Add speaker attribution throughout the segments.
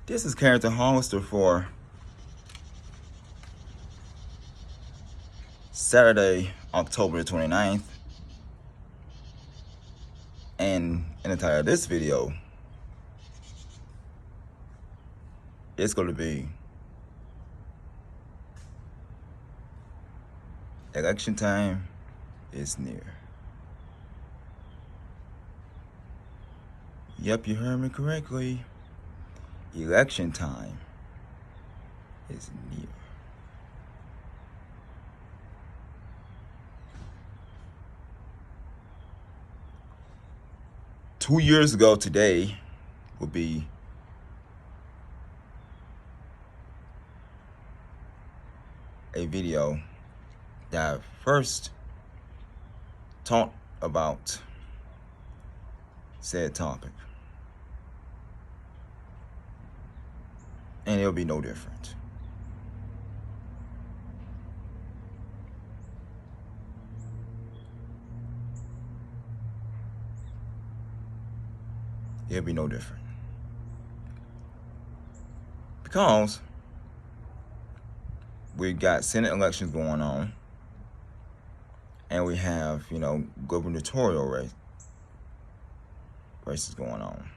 Speaker 1: This is Character Hollister for Saturday, October 29th. And in the title of this video, it's going to be Election Time is Near. Yep, you heard me correctly. Election time is near. Two years ago today will be a video that I first talked about said topic. And it'll be no different. It'll be no different. Because we got Senate elections going on, and we have, gubernatorial races going on.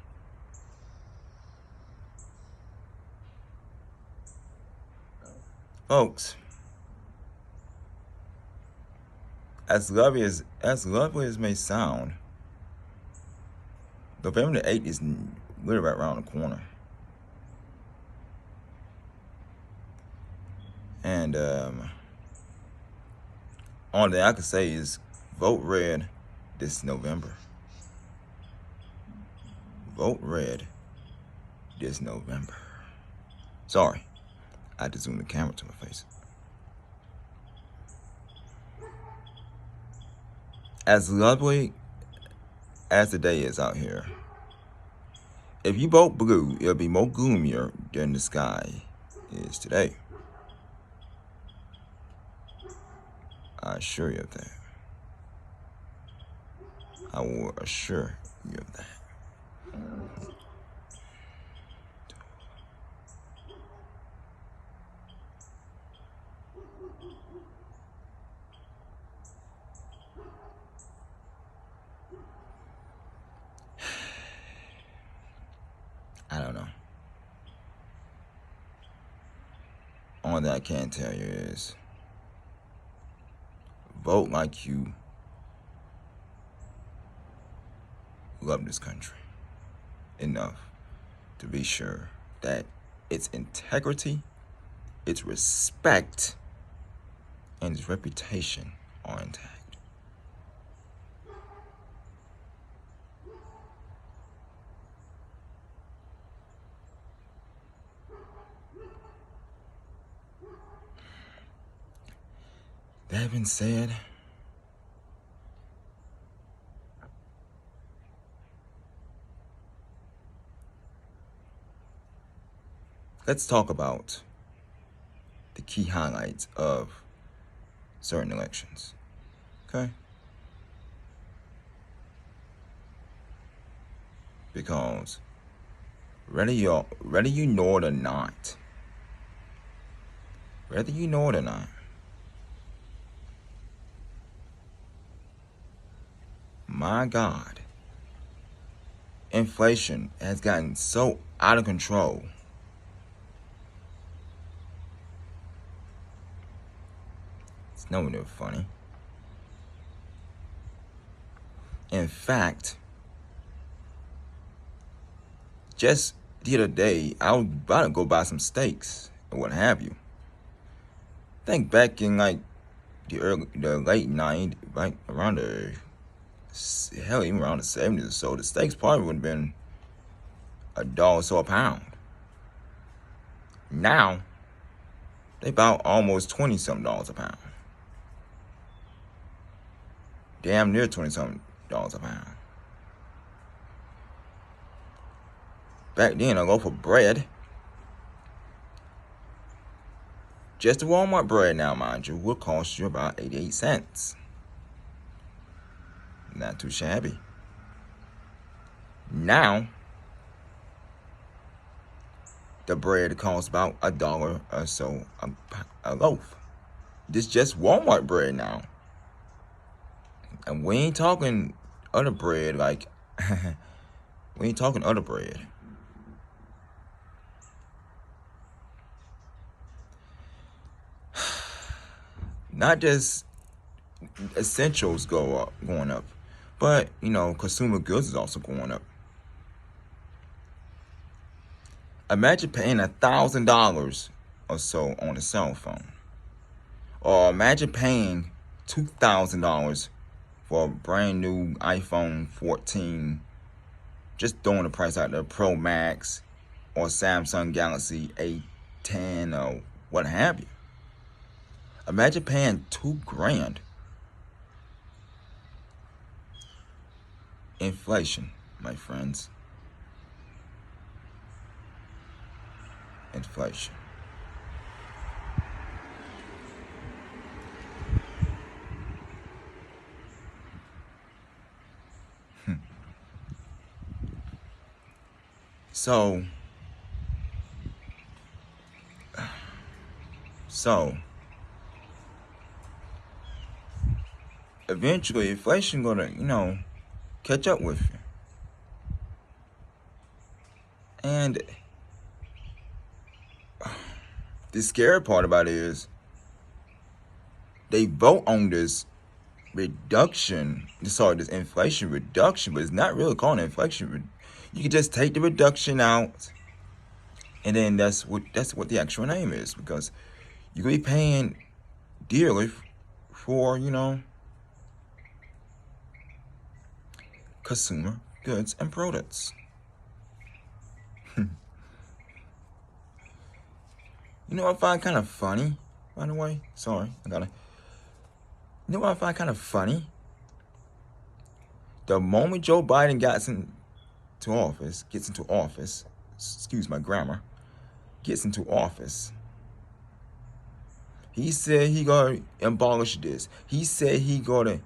Speaker 1: Folks, as lovely as it may sound, November the 8th is literally right around the corner. And only thing I can say is vote red this November. Vote red this November. Sorry, I had to zoom the camera to my face. As lovely as the day is out here, if you vote blue, it'll be more gloomier than the sky is today. I assure you of that. I will assure you of that. I don't know. Only thing I can tell you is vote like you love this country enough to be sure that its integrity, its respect, and its reputation are intact. That being said, let's talk about the key highlights of certain elections, okay? Because whether you know it or not, my God, inflation has gotten so out of control. It's no near funny. In fact, just the other day, I was about to go buy some steaks or what have you. I think back in like the late 90s, right around even around the 70s or so, the steaks probably would have been $1 or so a pound. Now, they about almost 20-something dollars a pound. Damn near 20-something dollars a pound. Back then, a loaf of bread, just the Walmart bread now, mind you, will cost you about 88 cents. Not too shabby. Now, the bread costs about $1 or so a loaf. This just Walmart bread now. And we ain't talking other bread like we ain't talking other bread. Not just essentials going up, but consumer goods is also going up. Imagine paying $1,000 or so on a cell phone, or imagine paying $2,000 for a brand new iPhone 14. Just throwing the price out there, Pro Max, or Samsung Galaxy A10 or what have you. Imagine paying $2,000. Inflation, my friends. Inflation. So eventually inflation gonna, catch up with you. And the scary part about it is they vote on this this inflation reduction, but it's not really called inflation. You can just take the reduction out, and then that's what the actual name is, because you're gonna be paying dearly for consumer goods and products. You know what I find kind of funny, by the way? Sorry, You know what I find kind of funny? The moment Joe Biden gets into office, excuse my grammar, gets into office, he said he gonna abolish this. He said he gonna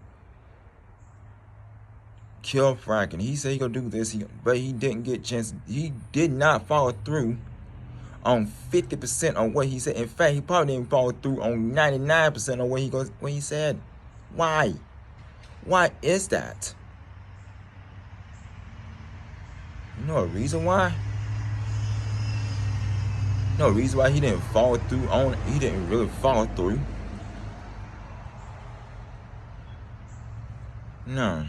Speaker 1: kill fracking. He said he gonna do this, but he didn't get a chance. He did not follow through on 50% on what he said. In fact, he probably didn't follow through on 99% on what he said. Why? Why is that? You know a reason why? No reason why he didn't follow through on. He didn't really follow through. No.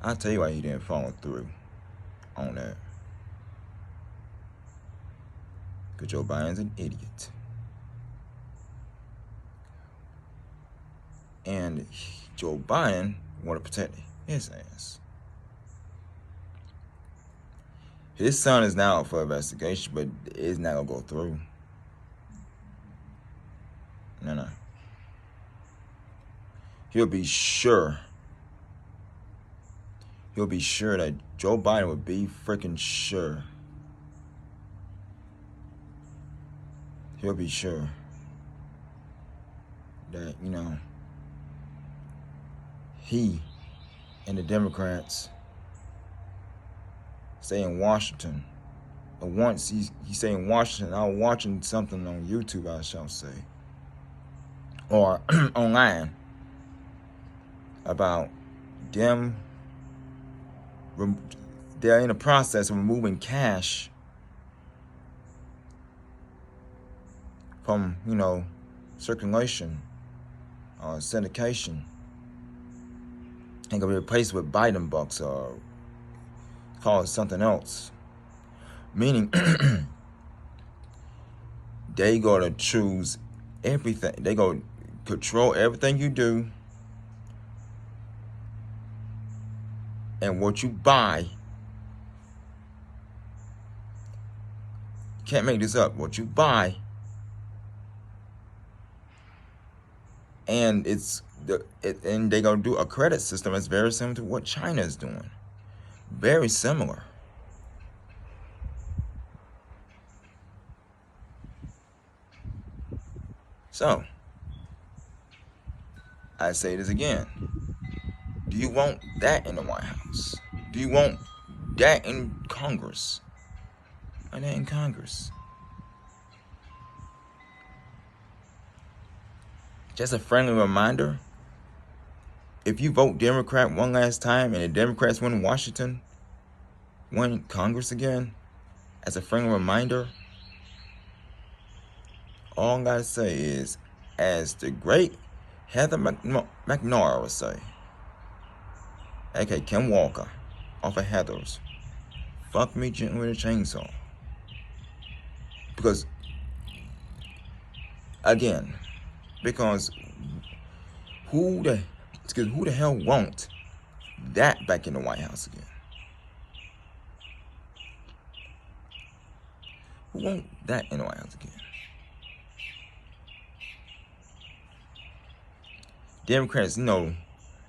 Speaker 1: I'll tell you why he didn't follow through on that. Because Joe Biden's an idiot. And Joe Biden want to protect his ass. His son is now up for investigation, but it's not going to go through. No. He'll be sure that Joe Biden would be freaking sure. He'll be sure that, he and the Democrats stay in Washington. And once he stay in Washington, I was watching something on YouTube, I shall say, or online, about them. They're in the process of removing cash from, circulation or syndication, and gonna be replaced with Biden bucks or call it something else. Meaning they gonna choose everything. They gonna control everything you do and what you buy. Can't make this up. What you buy, and and they gonna do a credit system that's very similar to what China is doing. Very similar. So, I say this again. Do you want that in the White House? Do you want that in Congress? And that in Congress? Just a friendly reminder, if you vote Democrat one last time and the Democrats win Washington, win Congress again, as a friendly reminder, all I gotta say is, as the great Heather McNaught would say, aka Kim Walker, off of Heather's, fuck me gently with a chainsaw. Because, again, because who the hell wants that back in the White House again? Who wants that in the White House again? Democrats, and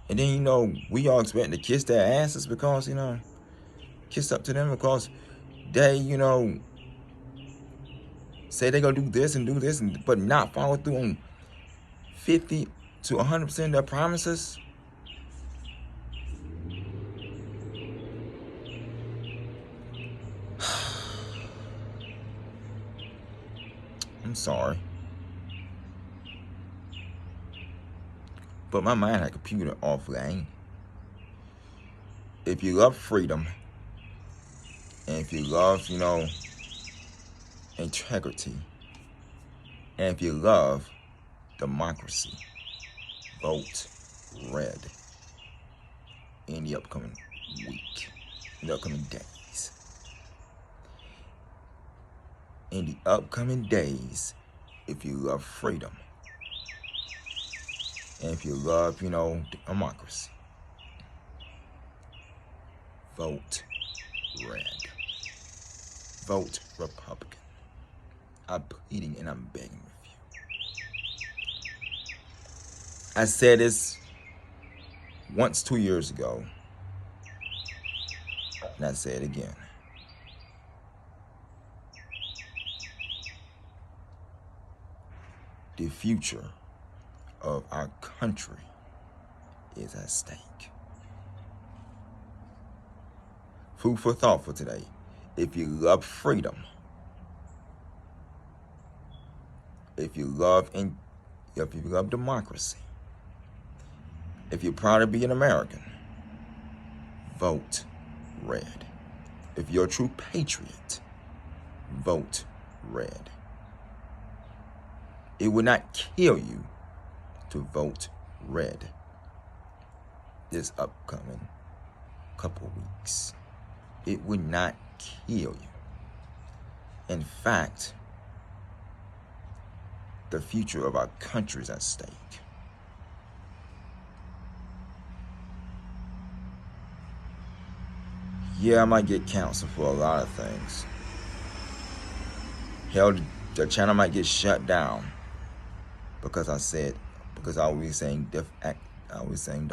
Speaker 1: then, we all expect to kiss their asses because, kiss up to them because they, say they're going to do this, but not follow through on 50 to 100% of their promises. I'm sorry. But my mind had computer offline. If you love freedom, and if you love, integrity, and if you love democracy, vote red in the upcoming week, in the upcoming days. In the upcoming days, if you love freedom, and if you love, democracy, vote red. Vote Republican. I'm pleading and I'm begging with you. I said this once 2 years ago, and I say it again. The future of our country is at stake. Food for thought for today. If you love freedom, if you love democracy, if you're proud to be an American, vote red. If you're a true patriot, vote red. It would not kill you to vote red this upcoming couple of weeks. It would not kill you. In fact, the future of our country is at stake. Yeah, I might get canceled for a lot of things. Hell, the channel might get shut down because I was saying the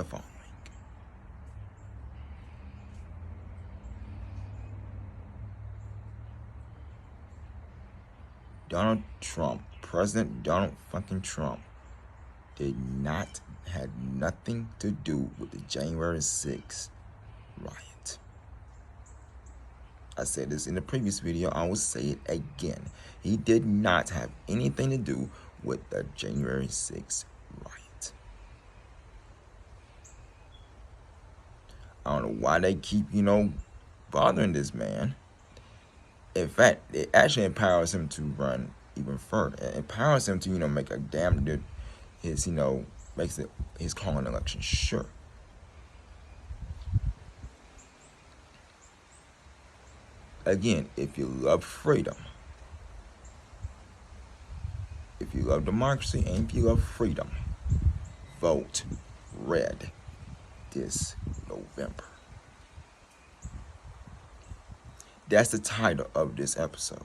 Speaker 1: following. President Donald fucking Trump had nothing to do with the January 6th riot. I said this in the previous video, I will say it again. He did not have anything to do with the January 6th riot. I don't know why they keep, bothering this man. In fact, it actually empowers him to run even further. It empowers him to, make a damn good, makes it his calling election sure. Again, if you love freedom, if you love democracy, and if you love freedom, vote red this November. That's the title of this episode,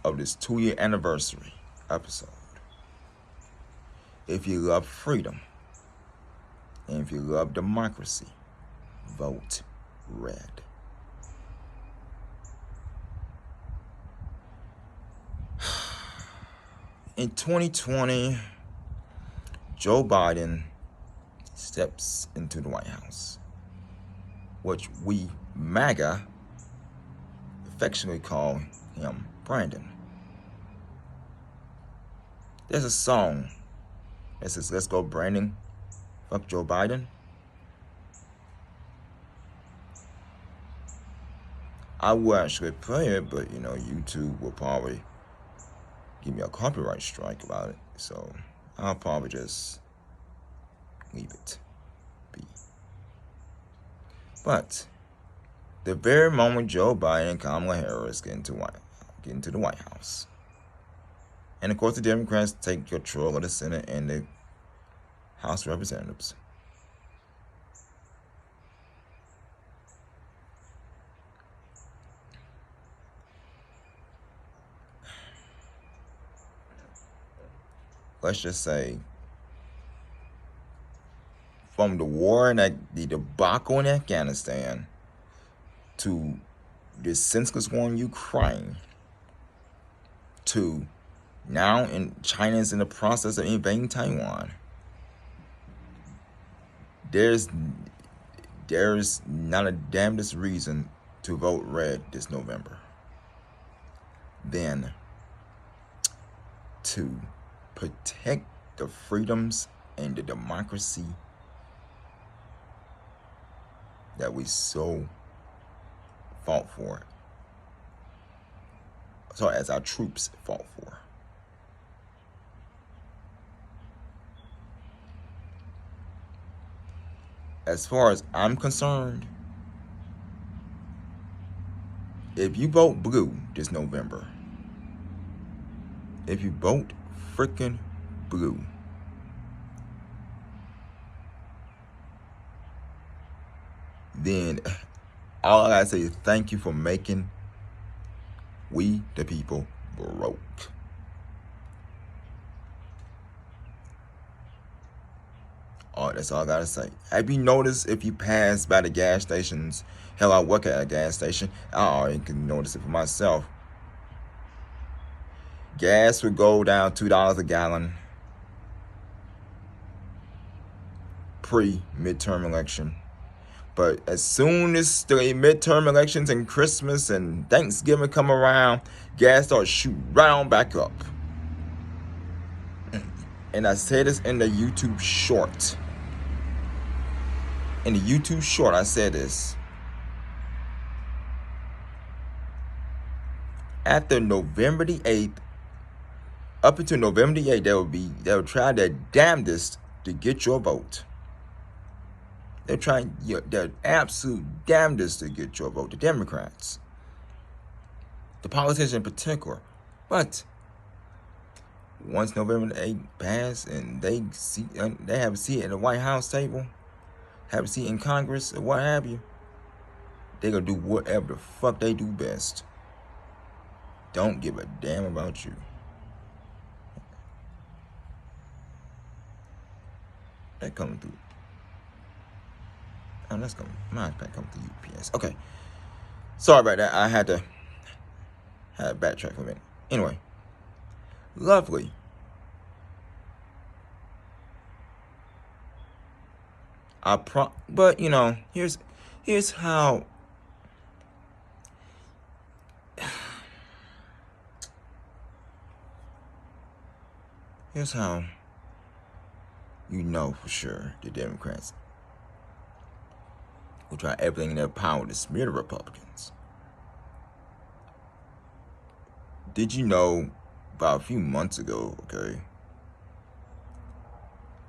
Speaker 1: of this 2-year anniversary episode. If you love freedom, and if you love democracy, vote red. In 2020, Joe Biden steps into the White House which we MAGA affectionately call him Brandon. There's a song that says, "Let's go, Brandon. Fuck Joe Biden." I will actually play it, but YouTube will probably give me a copyright strike about it. So I'll probably just leave it be. But the very moment Joe Biden and Kamala Harris get into the White House, and of course the Democrats take control of the Senate and the House of Representatives, let's just say, from the war and the debacle in Afghanistan to the senseless war in Ukraine to now China's in the process of invading Taiwan, there's not a damnedest reason to vote red this November than to protect the freedoms and the democracy that we so fought for. So as our troops fought for. As far as I'm concerned, if you vote blue this November, if you vote freaking blue, then all I gotta say is thank you for making we the people broke. That's all I gotta say. Have you noticed if you pass by the gas stations? Hell, I work at a gas station. I already can notice it for myself. Gas would go down $2 a gallon pre-midterm election. But as soon as the midterm elections and Christmas and Thanksgiving come around, gas starts shooting right on back up. And I said this in the YouTube short. In the YouTube short, I said this. After November the 8th, up until November the 8th, they'll try their damnedest to get your vote. They're trying their absolute damnedest to get your vote, the Democrats, the politicians in particular. But once November the 8th passed and they have a seat at the White House table, have a seat in Congress or what have you, they're gonna do whatever the fuck they do best. Don't give a damn about you. That coming through. Oh, that's coming. Mine's back coming through UPS. Okay. Sorry about that. I had to backtrack for a minute. Anyway. Lovely. But here's how you know for sure the Democrats will try everything in their power to smear the Republicans. Did you know about a few months ago, okay?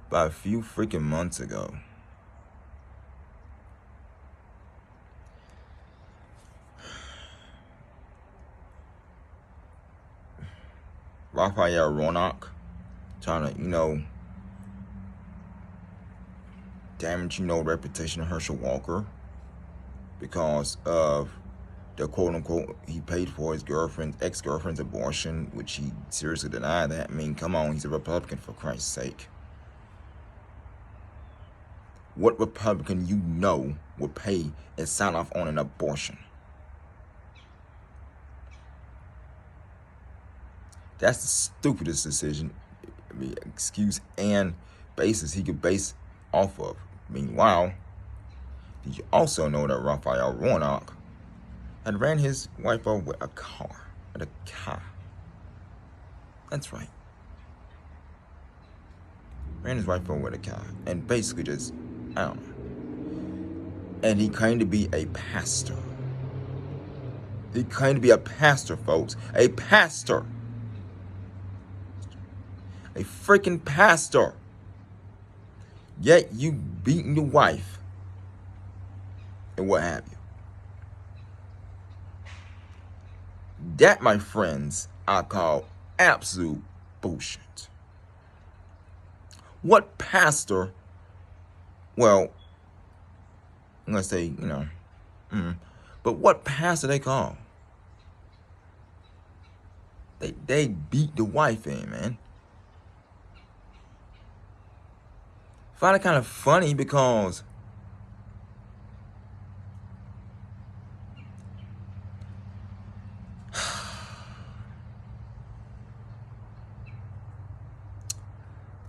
Speaker 1: About a few freaking months ago, Raphael Warnock trying to, damage, reputation of Herschel Walker because of the quote-unquote, he paid for his ex-girlfriend's abortion, which he seriously denied that. I mean, come on, he's a Republican, for Christ's sake. What Republican would pay and sign off on an abortion? That's the stupidest decision, excuse and basis he could base off of. Meanwhile, Did you also know that Raphael Warnock had ran his wife over with a car? With a car. That's right. Ran his wife over with a car. And basically just, I don't know. And he claimed to be a pastor. He claimed to be a pastor, folks. A pastor. A freaking pastor. Yet you beating your wife. And what have you. That, my friends, I call absolute bullshit. What pastor, well, I'm going to say, but what pastor they call? They beat the wife in, man. Find it kind of funny because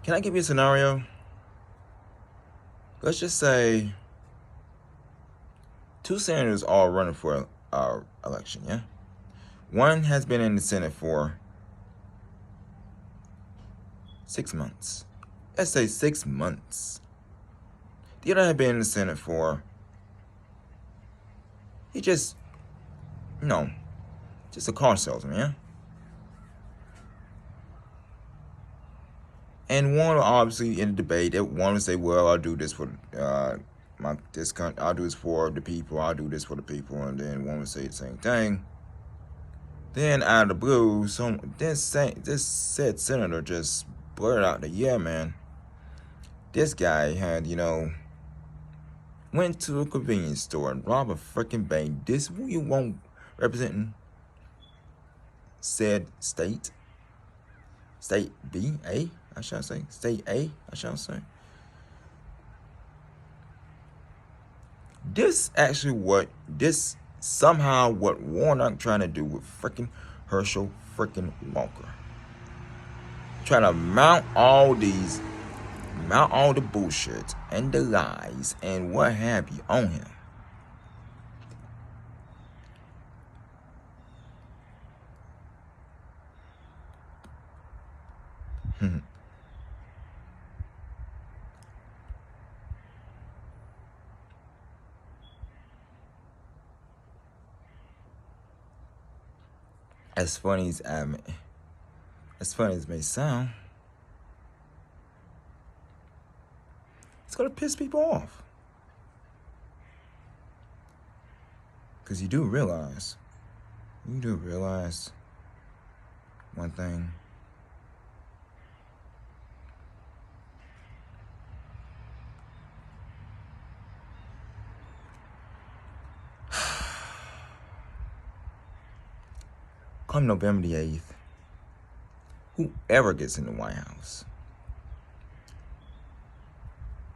Speaker 1: can I give you a scenario? Let's just say 2 senators are running for our election, yeah? One has been in the Senate for 6 months. Let's say 6 months. The other had been in the Senate for, he just a car salesman, yeah? And one obviously in the debate, one would say, well, I'll do this for I'll do this for the people, I'll do this for the people, and then one would say the same thing. Then out of the blue, this said senator just blurted out that, yeah, man, this guy had, went to a convenience store and robbed a freaking bank. This who you want representing said state B, A, I shall say, state A, I shall say. This somehow what Warnock trying to do with freaking Herschel freaking Walker. Trying to mount all the bullshit and the lies and what have you on him. As funny as it may sound, it's gonna piss people off. Because you do realize one thing. Come November the 8th, whoever gets in the White House,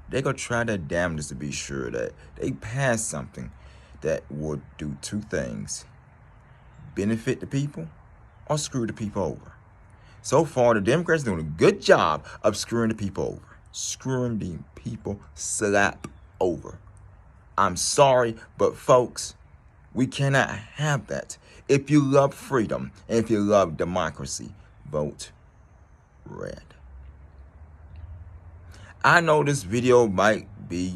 Speaker 1: they're going to try their damnedest to be sure that they pass something that would do 2 things: benefit the people or screw the people over. So far, the Democrats are doing a good job of screwing the people over. Screwing the people slap over. I'm sorry, but folks, we cannot have that. If you love freedom and if you love democracy, vote red. I know this video might be,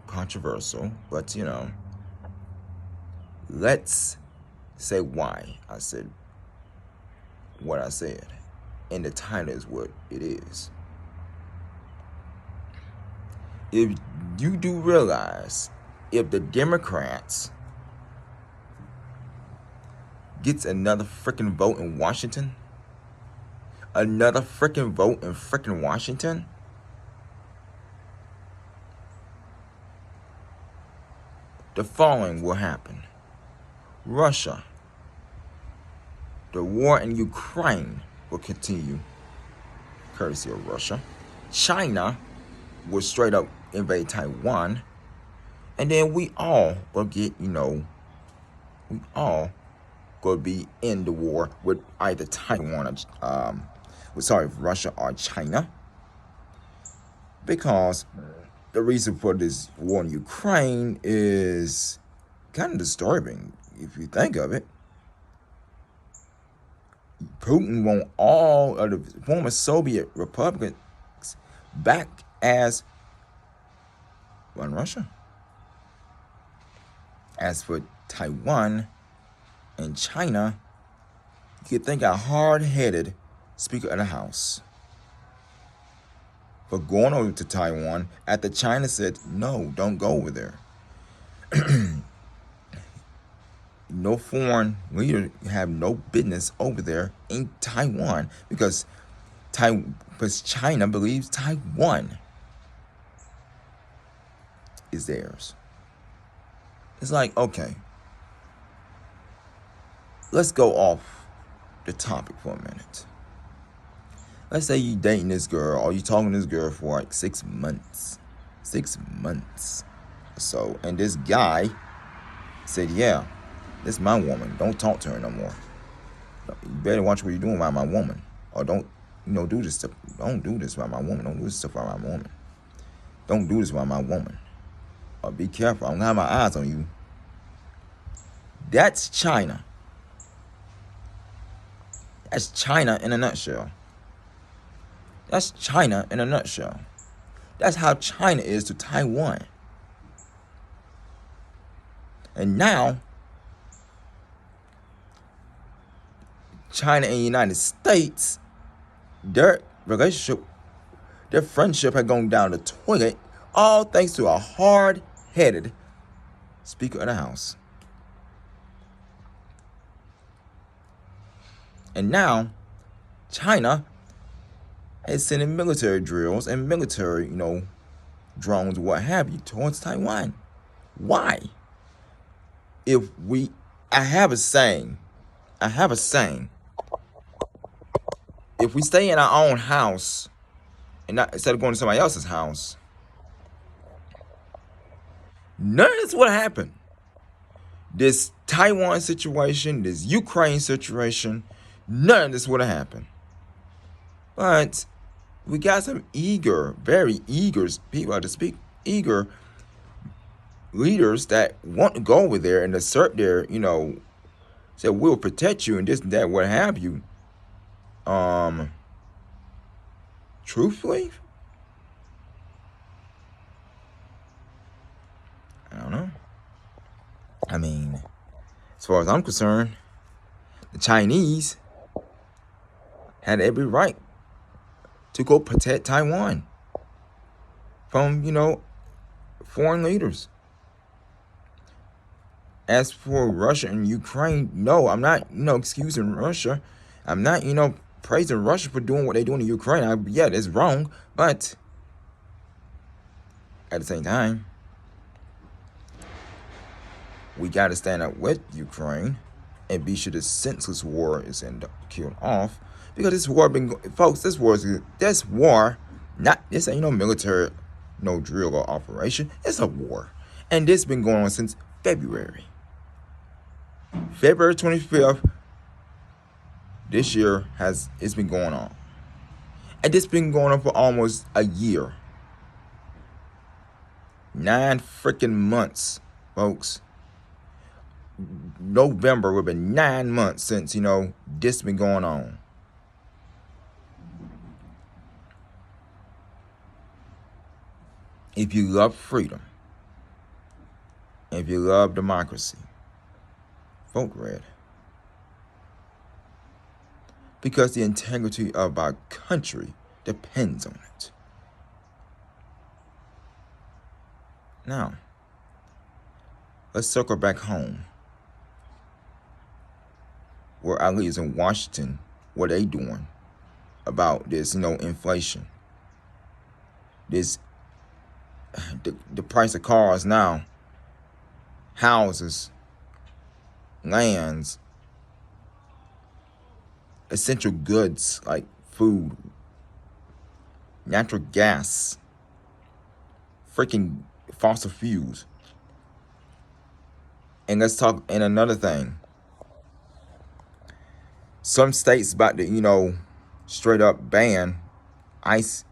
Speaker 1: controversial, but, let's say why I said what I said. And the title is what it is. If you do realize, if the Democrats gets another freaking vote in Washington, the following will happen. Russia, the war in Ukraine will continue, courtesy of Russia. China will straight up invade Taiwan. And then we all will get, we all going to be in the war with either Taiwan or, Russia or China. Because the reason for this war in Ukraine is kind of disturbing if you think of it. Putin want all of the former Soviet republics back as one Russia. As for Taiwan and China, you could think a hard-headed Speaker of the House for going over to Taiwan after China said, no, don't go over there. No foreign leader have no business over there in Taiwan because China believes Taiwan is theirs. It's like, okay, let's go off the topic for a minute. Let's say you dating this girl or you talking to this girl for like 6 months. 6 months or so. And this guy said, yeah, this is my woman. Don't talk to her no more. You better watch what you're doing around my woman. Or don't, do this stuff. Don't do this around my woman. Don't do this stuff around my woman. Don't do this around my woman. Or be careful. I'm going to have my eyes on you. That's China. That's China in a nutshell. That's China in a nutshell. That's how China is to Taiwan. And now, China and the United States, their relationship, their friendship had gone down the toilet, all thanks to a hard-headed Speaker of the House. And now, China is sending military drills and military, drones, what have you, towards Taiwan. Why? I have a saying. If we stay in our own house, and not instead of going to somebody else's house, none of this would happen. This Taiwan situation, this Ukraine situation, none of this would have happened. But we got some very eager people to speak, eager leaders that want to go over there and assert their, say we'll protect you and this and that, what have you. Truthfully, I don't know. I mean, as far as I'm concerned, the Chinese had every right to go protect Taiwan from, foreign leaders. As for Russia and Ukraine, no, I'm not, excusing Russia. I'm not, praising Russia for doing what they're doing in Ukraine. Yeah, it's wrong, but at the same time, we got to stand up with Ukraine and be sure this senseless war is killed off. Because this war this ain't no military, no drill or operation. It's a war. And this been going on since February. February 25th, this year it's been going on. And this been going on for almost a year. 9 freaking months, folks. November would have been 9 months since, this been going on. If you love freedom, if you love democracy, vote red. Because the integrity of our country depends on it. Now, let's circle back home. Where our leaders in Washington, what they doing about this, inflation. This, the price of cars now, houses, lands, essential goods like food, natural gas, freaking fossil fuels. And let's talk, and another thing. Some states about to, straight up ban ICE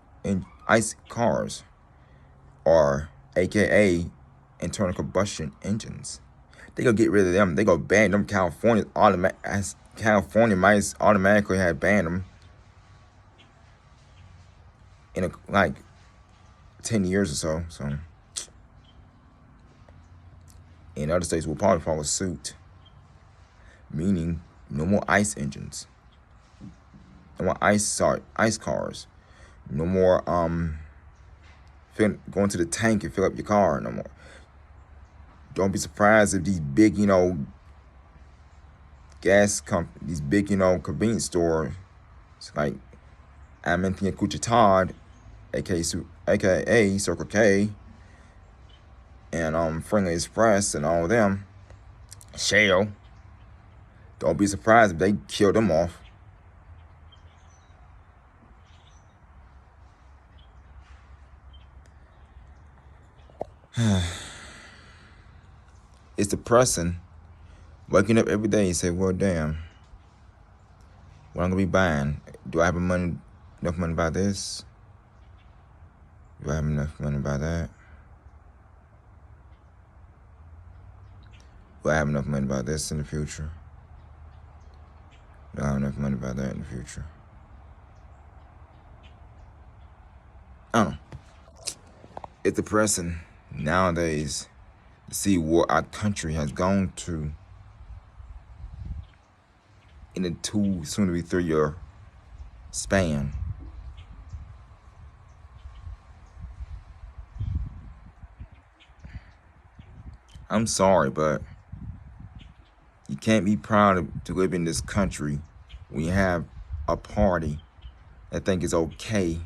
Speaker 1: cars. or AKA internal combustion engines. They gonna get rid of them. They gonna ban them. California might automatically have banned them in like 10 years or so. So, and other states will probably follow suit, meaning no more ICE engines, no more ICE cars, no more going to the tank and fill up your car no more. Don't be surprised if these big, these big, convenience stores, like Amanthea Kuchitad, aka Circle K, and Friendly Express and all of them, Shell. Don't be surprised if they kill them off. It's depressing. Waking up every day and say, well, damn, what I'm gonna be buying? Do I have enough money to buy this? Do I have enough money to buy that? Do I have enough money to buy this in the future? Do I have enough money to buy that in the future? I don't know. It's depressing nowadays to see what our country has gone to in a 2, soon to be 3-year span. I'm sorry, but you can't be proud to live in this country when you have a party that think it's okay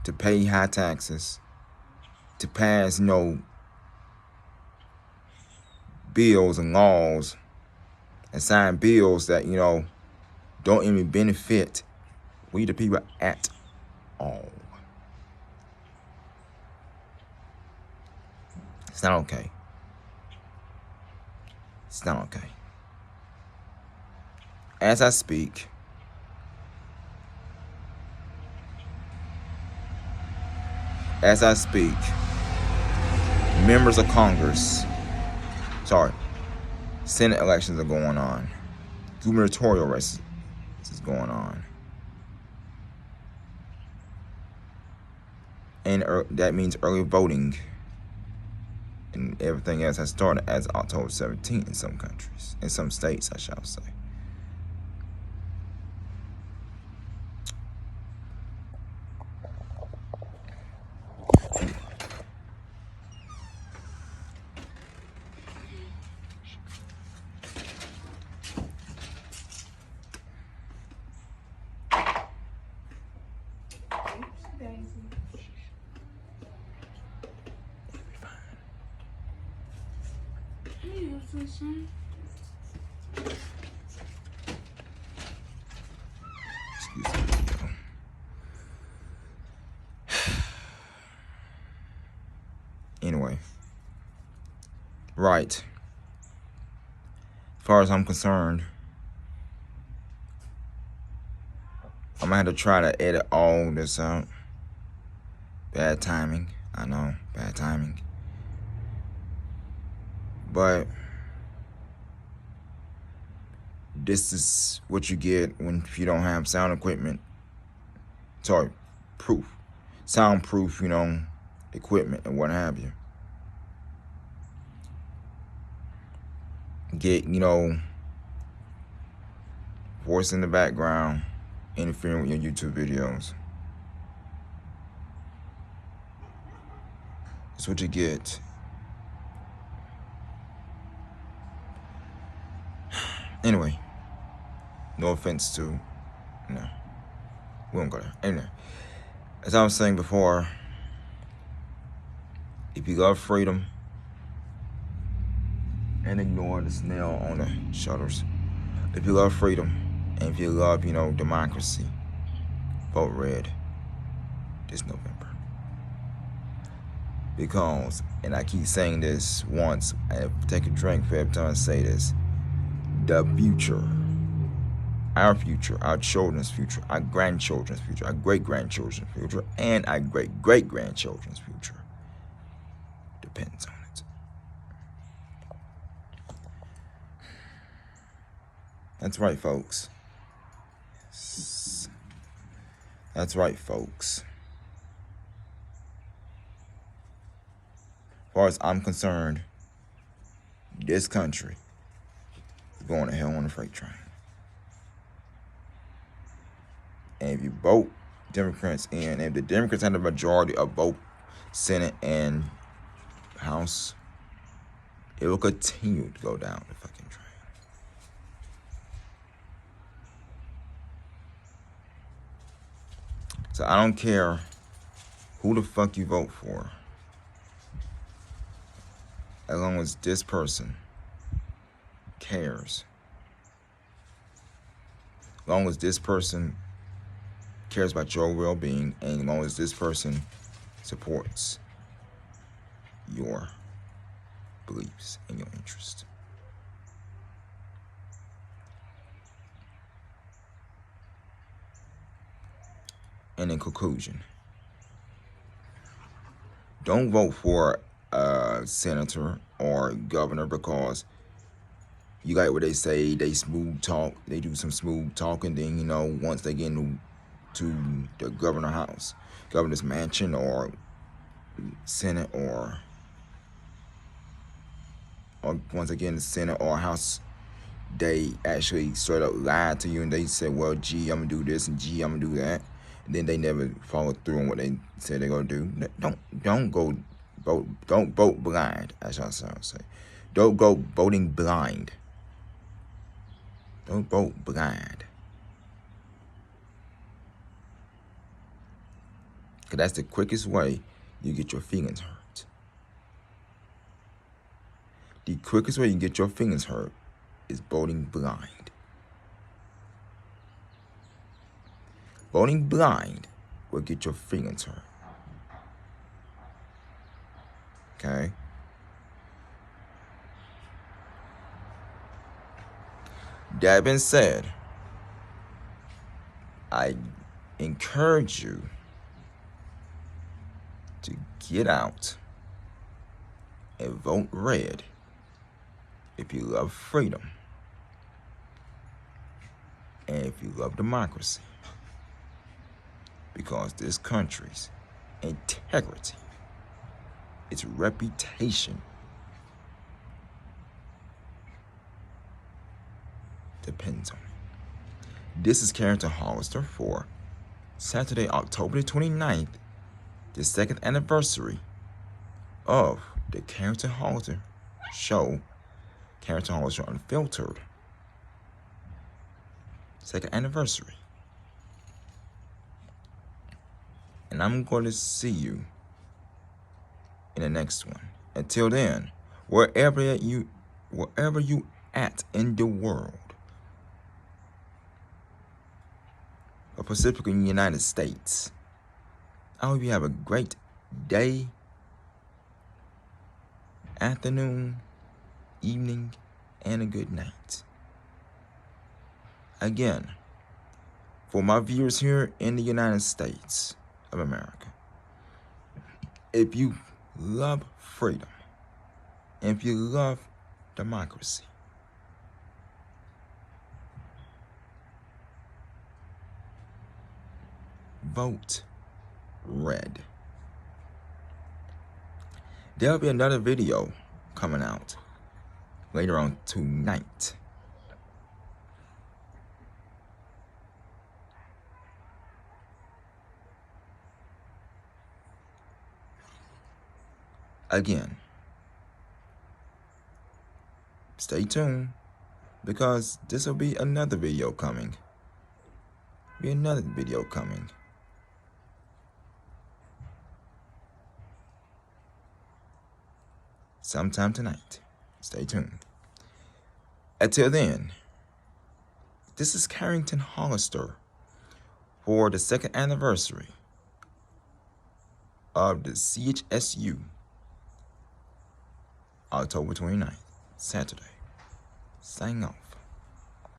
Speaker 1: to pay high taxes, to pass, bills and laws, and sign bills that, don't even benefit we the people at all. It's not okay. It's not okay. As I speak, members of Congress, Senate elections are going on. Gubernatorial races is going on. And that means early voting and everything else has started as October 17th in some countries, in some states, I shall say. Excuse me. Anyway, right. As far as I'm concerned, I'm gonna have to try to edit all this out. Bad timing, I know, bad timing. But this is what you get if you don't have sound equipment. Soundproof, equipment and what have you. Get, voice in the background interfering with your YouTube videos. That's what you get. Anyway, no offense to, we won't go there. Anyway, as I was saying before, if you love freedom and ignore the snail on the shutters, if you love freedom and if you love, democracy, vote red this November. Because, and I keep saying this once, I take a drink for every time I say this, the future, our future, our children's future, our grandchildren's future, our great-grandchildren's future, and our great-great-grandchildren's future depends on it. That's right, folks. That's right, folks. As far as I'm concerned, this country is going to hell on a freight train. And if you vote Democrats in, if the Democrats have the majority of both Senate and House, it will continue to go down the fucking train. So I don't care who the fuck you vote for, as long as this person cares. As long as this person cares about your well-being, and as long as this person supports your beliefs and your interests. And in conclusion, don't vote for a senator or governor because you got what they say, they smooth talk, they do some smooth talking, then, you know, once they get into the governor's mansion or Senate or once again the Senate or House, they actually straight up lied to you and they said, well, gee, I'm gonna do this and gee, I'm gonna do that. And then they never follow through on what they said they're gonna do. Don't go vote. Don't vote blind, as y'all say. Don't go voting blind. Don't vote blind. Because that's the quickest way you get your feelings hurt. The quickest way you get your feelings hurt is voting blind. Voting blind will get your feelings hurt. Okay? That being said, I encourage you to get out and vote red if you love freedom and if you love democracy, because this country's integrity, its reputation depends on it. This is Carrington Hollister for Saturday, October the 29th, the second anniversary of the Carrington Hollister show, Carrington Hollister Unfiltered. Second anniversary. And I'm going to see you in the next one. Until then, wherever you at in the world, but specifically in the United States, I hope you have a great day, afternoon, evening, and a good night. Again, for my viewers here in the United States of America, if you love freedom, if you love democracy, vote red. There'll be another video coming out later on tonight. Again, stay tuned because this will be another video coming. Sometime tonight. Stay tuned. Until then, this is Carrington Hollister for the second anniversary of the CHSU, October 29th, Saturday. Signing off.